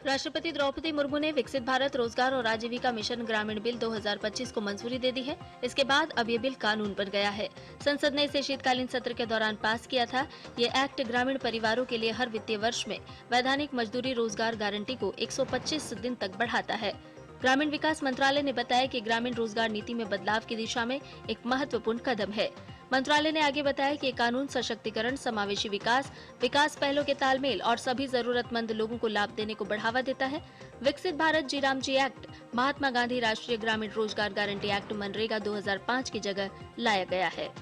राष्ट्रपति द्रौपदी मुर्मू ने विकसित भारत रोजगार और आजीविका मिशन ग्रामीण बिल 2025 को मंजूरी दे दी है। इसके बाद अब ये बिल कानून बन गया है। संसद ने इसे शीतकालीन सत्र के दौरान पास किया था। ये एक्ट ग्रामीण परिवारों के लिए हर वित्तीय वर्ष में वैधानिक मजदूरी रोजगार गारंटी को 125 दिन तक बढ़ाता है। ग्रामीण विकास मंत्रालय ने बताया कि ग्रामीण रोजगार नीति में बदलाव की दिशा में एक महत्वपूर्ण कदम है। मंत्रालय ने आगे बताया कि ये कानून सशक्तिकरण, समावेशी विकास, विकास पहलों के तालमेल और सभी जरूरतमंद लोगों को लाभ देने को बढ़ावा देता है। विकसित भारत जी राम जी एक्ट महात्मा गांधी राष्ट्रीय ग्रामीण रोजगार गारंटी एक्ट मनरेगा 2005 की जगह लाया गया है।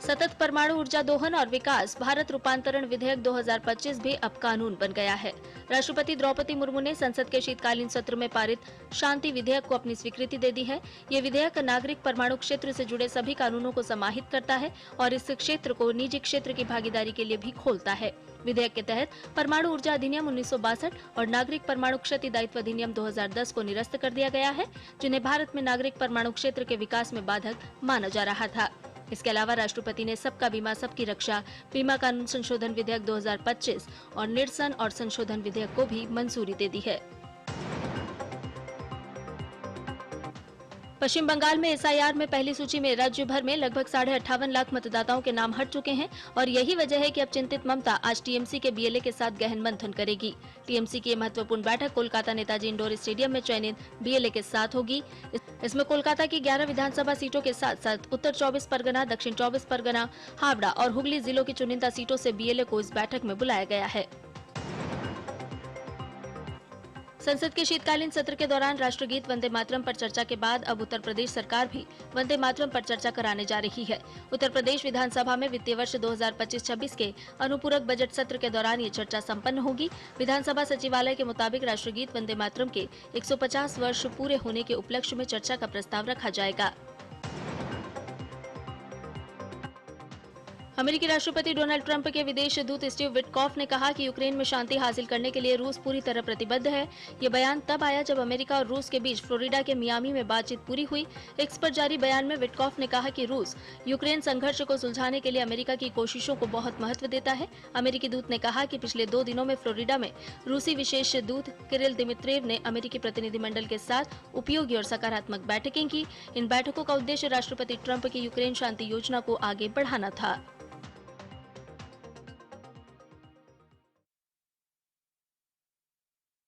सतत परमाणु ऊर्जा दोहन और विकास भारत रूपांतरण विधेयक 2025 भी अब कानून बन गया है। राष्ट्रपति द्रौपदी मुर्मू ने संसद के शीतकालीन सत्र में पारित शांति विधेयक को अपनी स्वीकृति दे दी है। ये विधेयक नागरिक परमाणु क्षेत्र से जुड़े सभी कानूनों को समाहित करता है और इस क्षेत्र को निजी क्षेत्र की भागीदारी के लिए भी खोलता है। विधेयक के तहत परमाणु ऊर्जा अधिनियम 1962 और नागरिक परमाणु क्षति दायित्व अधिनियम 2010 को निरस्त कर दिया गया है, जिन्हें भारत में नागरिक परमाणु क्षेत्र के विकास में बाधक माना जा रहा था। इसके अलावा राष्ट्रपति ने सबका बीमा सबकी रक्षा बीमा कानून संशोधन विधेयक 2025 और निरसन और संशोधन विधेयक को भी मंजूरी दे दी है। पश्चिम बंगाल में एसआईआर में पहली सूची में राज्य भर में लगभग 58.5 लाख मतदाताओं के नाम हट चुके हैं और यही वजह है कि अब चिंतित ममता आज टीएमसी के बीएलए के साथ गहन मंथन करेगी। टीएमसी की ये महत्वपूर्ण बैठक कोलकाता नेताजी इंडोर स्टेडियम में चयनित बीएलए के साथ होगी। इसमें कोलकाता की 11 विधानसभा सीटों के साथ साथ उत्तर 24 परगना, दक्षिण 24 परगना, हावड़ा और हुगली जिलों की चुनिंदा सीटों से बीएलए को इस बैठक में बुलाया गया है। संसद के शीतकालीन सत्र के दौरान राष्ट्रगीत वंदे मातरम पर चर्चा के बाद अब उत्तर प्रदेश सरकार भी वंदे मातरम पर चर्चा कराने जा रही है। उत्तर प्रदेश विधानसभा में वित्तीय वर्ष 2025-26 के अनुपूरक बजट सत्र के दौरान ये चर्चा संपन्न होगी। विधानसभा सचिवालय के मुताबिक राष्ट्रगीत वंदे मातरम के 150 वर्ष पूरे होने के उपलक्ष्य में चर्चा का प्रस्ताव रखा जाएगा। अमेरिकी राष्ट्रपति डोनाल्ड ट्रंप के विदेश दूत स्टीव विटकॉफ ने कहा कि यूक्रेन में शांति हासिल करने के लिए रूस पूरी तरह प्रतिबद्ध है। ये बयान तब आया जब अमेरिका और रूस के बीच फ्लोरिडा के मियामी में बातचीत पूरी हुई। एक्स पर जारी बयान में विटकॉफ ने कहा कि रूस यूक्रेन संघर्ष को सुलझाने के लिए अमेरिका की कोशिशों को बहुत महत्व देता है। अमेरिकी दूत ने कहा कि पिछले 2 दिनों में फ्लोरिडा में रूसी विशेष दूत किरिल दिमित्रेव ने अमेरिकी प्रतिनिधिमंडल के साथ उपयोगी और सकारात्मक बैठकें की। इन बैठकों का उद्देश्य राष्ट्रपति ट्रंप की यूक्रेन शांति योजना को आगे बढ़ाना था।